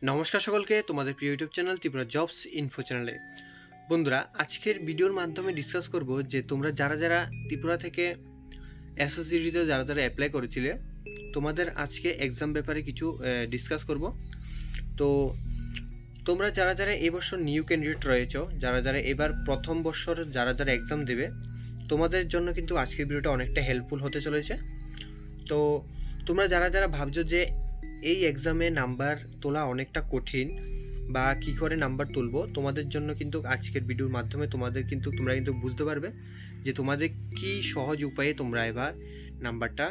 नमस्कार सकल के तुम्हारे प्रिय YouTube channel Tripura jobs info चैनले बंधुरा आजकेर भिडियोर माध्यमे डिसकास करब जे तोमरा जारा जारा त्रिपुरा थेके एसएससीडीते जारा जारा अप्लाई करेছিলে তোমাদের আজকে एग्जाम ব্যাপারে কিছু ডিসকাস করব। তো তোমরা যারা যারা এই বছর নিউ ক্যান্ডিডেট রয়েছো, যারা যারা এবার প্রথম বছর যারা যারা एग्जाम দেবে, তোমাদের জন্য কিন্তু আজকের ভিডিওটা অনেকটা হেল্পফুল হতে চলেছে। তো তোমরা যারা যারা ভাবছো যে এই एग्जामे নাম্বার তোলা অনেকটা কঠিন বা কি করে নাম্বার তুলবো, তোমাদের জন্য কিন্তু আজকের ভিডিওর মাধ্যমে তোমরা কিন্তু বুঝতে পারবে যে তোমাদের কি সহজ উপায়ে তোমরা এবার নাম্বারটা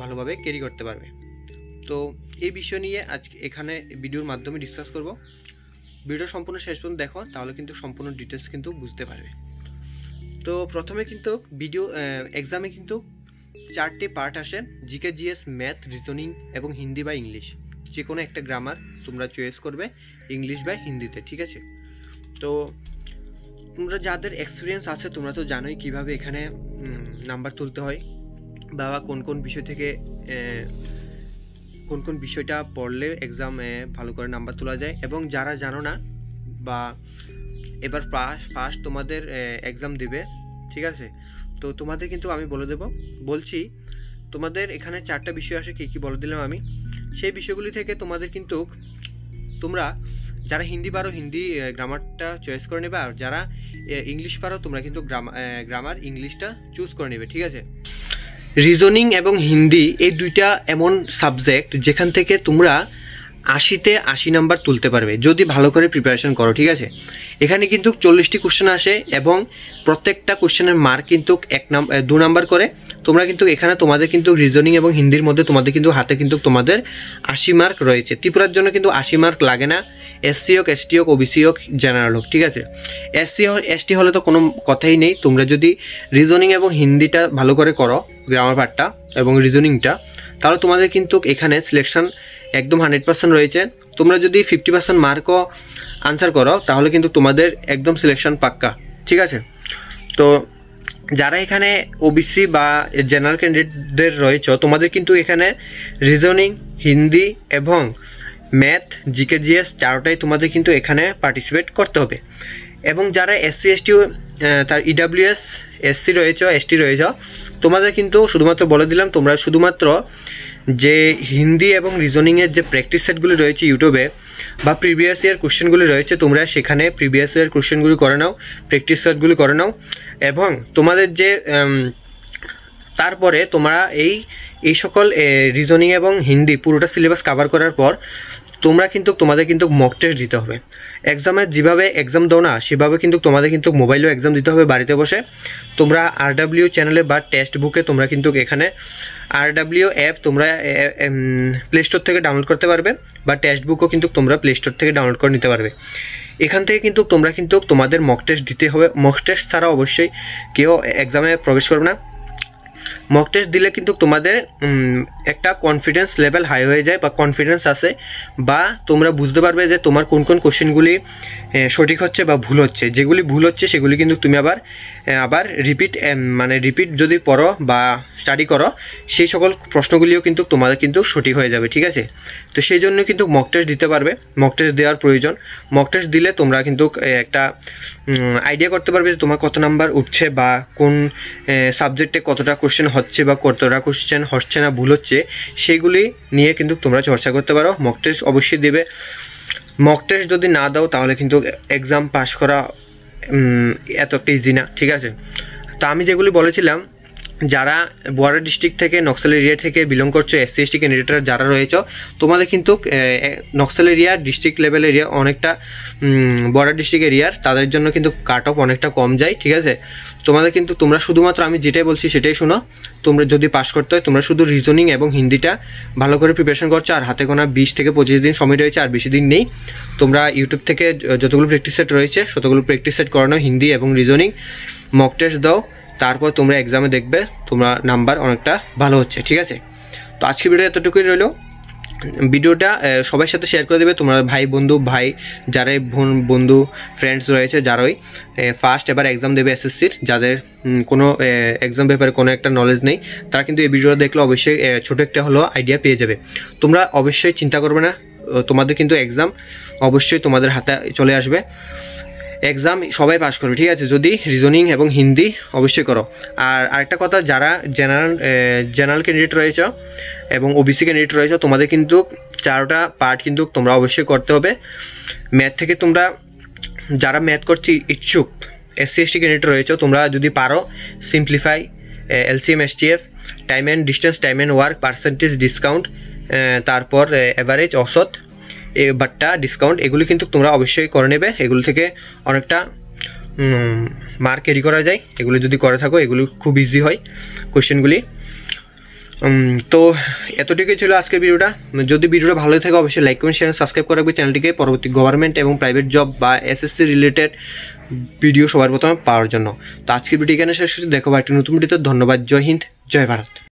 ভালোভাবে ক্যারি করতে পারবে। তো এই বিষয় নিয়ে আজকে এখানে ভিডিওর মাধ্যমে ডিসকাস করব। ভিডিও সম্পূর্ণ শেষ পর্যন্ত দেখো, তাহলে কিন্তু সম্পূর্ণ ডিটেলস কিন্তু বুঝতে পারবে। তো প্রথমে কিন্তু ভিডিও एग्जामे কিন্তু चारटे पार्ट आसे, जिके जिएस मैथ रिजनिंग एवं हिंदी बा इंग्लिश, जे कोनो एक ग्रामार तुम्हारा चॉइस करबे इंग्लिश बा हिंदीते, ठीक है। तो तुम्हारा जादेर एक्सपिरियेंस आछे तोमरा तो जानोई किभाबे एखाने नाम्बार तुलते हय बा कोन कोन विषय थेके कोन कोन विषयटा पढ़ले एग्जाम भालो करे नाम्बार तोला जाय, एवं जारा जानो ना बा एबार फार्स्ट तुम्हादेर एग्जाम दिबे, ठीक है। तो तुम्हारे किन्तु आमी बोले देव बोलছি তোমাদের এখানে চারটা বিষয় আসে, কি বলে দিলাম আমি। সেই বিষয়গুলি থেকে তোমাদের কিন্তু তোমরা যারা হিন্দি পারো হিন্দি গ্রামারটা চয়েস করে নেবে, আর যারা ইংলিশ পারো তোমরা কিন্তু গ্রামার ইংলিশটা চুজ করে নেবে, ঠিক আছে। রিজনিং এবং হিন্দি এই দুইটা এমন সাবজেক্ট যেখান থেকে তোমরা 80-তে 80 নাম্বার তুলতে পারবে যদি ভালো করে প্রিপারেশন করো, ঠিক আছে। এখানে কিন্তু 40টি কোশ্চেন আসে এবং প্রত্যেকটা কোশ্চেনের মার্ক কিন্তু 2 নাম্বার করে। তোমরা কিন্তু এখানে তোমাদের কিন্তু রিজনিং এবং হিন্দির মধ্যে তোমাদের কিন্তু হাতে কিন্তু তোমাদের 80 মার্ক রয়েছে। ত্রিপুরার জন্য কিন্তু 80 মার্ক লাগে না, এসসি হোক, এসটি হোক, ওবিসি হোক, জেনারেল হোক, ঠিক আছে। এসসি এসটি হলে তো কোনো কথাই নেই। তোমরা যদি রিজনিং এবং হিন্দিটা ভালো করে করো, গ্রামার পার্টটা এবং রিজনিংটা, তাহলে তোমাদের কিন্তু এখানে সিলেকশন একদম 100% রয়েছে। তোমরা যদি 50% মার্কও আনসার করো তাহলে কিন্তু তোমাদের একদম সিলেকশন পাক্কা, ঠিক আছে। তো যারা এখানে ওবিসি বা জেনারেল ক্যান্ডিডেটদের রয়েছে, তোমাদের কিন্তু এখানে রিজনিং, হিন্দি এবং ম্যাথ, জিকে জিএস চারটাই তোমাদের কিন্তু এখানে পার্টিসিপেট করতে হবে। এবং যারা এসসি এসটি তার ইডাব্লিউএস এসসি রয়েছে, এসটি রয়েছে, তোমাদের কিন্তু শুধুমাত্র বলে দিলাম তোমরা শুধুমাত্র যে হিন্দি এবং রিজনিংয়ের যে প্র্যাকটিস সেটগুলি রয়েছে ইউটিউবে বা প্রিভিয়াস ইয়ার কোশ্চেনগুলি রয়েছে, তোমরা সেখানে প্রিভিয়াস ইয়ার কোশ্চেনগুলি করে নাও, প্র্যাকটিস সেটগুলি করে নাও। এবং তোমাদের যে তারপরে তোমরা এই সকল রিজনিং এবং হিন্দি পুরোটা সিলেবাস কভার করার পর তোমাদের কিন্তু মক টেস্ট দিতে হবে। এক্সামে যেভাবে এক্সাম দাও না সেভাবে কিন্তু তোমাদের কিন্তু মোবাইলেও এক্সাম দিতে হবে বাড়িতে বসে। তোমরা আরডব্লিউ চ্যানেলে বা টেক্সট বুকে তোমরা কিন্তু এখানে আরডব্লিউ অ্যাপ তোমরা প্লে স্টোর থেকে ডাউনলোড করতে পারবে, বা টেক্সট বুকও কিন্তু তোমরা প্লে স্টোর থেকে ডাউনলোড করে নিতে পারবে। এখান থেকে কিন্তু তোমরা কিন্তু তোমাদের মক টেস্ট দিতে হবে। মক টেস্ট ছাড়া অবশ্যই কেউ এক্সামে প্রবেশ করবে না। মক টেস্ট দিলে কিন্তু তোমাদের একটা কনফিডেন্স লেভেল হাই হয়ে যায় বা কনফিডেন্স আসে, বা তোমরা বুঝতে পারবে যে তোমার কোন কোন কোশ্চেনগুলি সঠিক হচ্ছে বা ভুল হচ্ছে। যেগুলি ভুল হচ্ছে সেগুলি কিন্তু তুমি আবার রিপিট যদি পড়ো বা স্টাডি করো, সেই সকল প্রশ্নগুলিও কিন্তু তোমাদের কিন্তু সঠিক হয়ে যাবে, ঠিক আছে। তো সেই জন্য কিন্তু মক টেস্ট দিতে পারবে, মক টেস্ট দেওয়ার প্রয়োজন। মক টেস্ট দিলে তোমরা কিন্তু একটা আইডিয়া করতে পারবে যে তোমার কত নাম্বার উঠছে বা কোন সাবজেক্টে কতটা কোশ্চেন হচ্ছে বা কতটা কোশ্চেন হচ্ছে না ভুল হচ্ছে, সেইগুলি নিয়ে কিন্তু তোমরা চর্চা করতে পারো। মক টেস্ট অবশ্যই দেবে। মক টেস্ট যদি না দাও তাহলে কিন্তু এক্সাম পাস করা এত একটা ইজি না, ঠিক আছে। তো আমি যেগুলি বলেছিলাম, যারা বর্ডার ডিস্ট্রিক্ট থেকে নকশাল এরিয়া থেকে বিলং করছো, এসসি এসটি ক্যান্ডিডেটরা যারা রয়েছে, তোমাদের কিন্তু Naxal area district level area অনেকটা বর্ডার ডিস্ট্রিক্ট এরিয়ার, তাদের জন্য কিন্তু কাট অফ অনেকটা কম যায়, ঠিক আছে। তোমরা শুধুমাত্র আমি যেটাই বলছি সেটাই শোনো। তোমরা যদি পাস করতে হয় তোমরা শুধু রিজনিং এবং হিন্দিটা ভালো করে প্রিপারেশন করছো, আর হাতে গোনা 20 থেকে 25 দিন সময় রয়েছে, আর বেশি দিন নেই। তোমরা ইউটিউব থেকে যতগুলো প্র্যাকটিস সেট রয়েছে ততগুলো প্র্যাকটিস সেট করানো, হিন্দি এবং রিজনিং মক টেস্ট দাও, তারপর তোমরা এক্সামে দেখবে তোমরা নাম্বার অনেকটা ভালো হচ্ছে, ঠিক আছে। তো আজকের ভিডিও এতটুকুই রইল। ভিডিওটা সবার সাথে শেয়ার করে দেবে, তোমরা ভাই যারাই বন্ধু ফ্রেন্ডস রয়েছে যারাই ফার্স্ট এবার এক্সাম দেবে এসএসসির, যাদের কোনো এক্সাম ব্যাপারে কোনো একটা নলেজ নেই, তারা কিন্তু এই ভিডিওটা দেখলে অবশ্যই ছোটো একটা হলো আইডিয়া পেয়ে যাবে। তোমরা অবশ্যই চিন্তা করবে না, তোমাদের কিন্তু এক্সাম অবশ্যই তোমাদের হাতে চলে আসবে। এক্সাম সবাই পাস করবে, ঠিক আছে, যদি রিজনিং এবং হিন্দি অবশ্যই করো। আর আরেকটা কথা, যারা জেনারেল ক্যান্ডিডেট রয়েছে এবং ওবিসি ক্যান্ডিডেট রয়েছে, তোমাদের কিন্তু 4টা পার্ট কিন্তু তোমরা অবশ্যই করতে হবে। ম্যাথ থেকে তোমরা যারা ম্যাথ করতে ইচ্ছুক SC ST ক্যান্ডিডেট রয়েছে, তোমরা যদি পারো simplify, LCM STF, time and distance, time and work, percentage, discount, তারপর অ্যাভারেজ, অসৎ, বাট্টা, ডিসকাউন্ট, এগুলি কিন্তু তোমরা অবশ্যই করে নেবে। এগুলো থেকে অনেকটা মার্ক ক্যারি করা যায়, এগুলো যদি করে থাকো। এগুলো খুব ইজি হয় কোশ্চেনগুলি। তো এতটুকুই ছিল আজকের ভিডিওটা। যদি ভিডিওটা ভালো থাকে অবশ্যই লাইক কমেন্ট শেয়ার সাবস্ক্রাইব করে রাখবে চ্যানেলটিকে, পরবর্তী গভর্নমেন্ট এবং প্রাইভেট জব বা SSC রিলেটেড ভিডিও সবার প্রথমে পাওয়ার জন্য। তো আজকের ভিডিও এখানে শেষ হচ্ছে, দেখো একটি নতুন ভিডিওতে। ধন্যবাদ। জয় হিন্দ, জয় ভারত।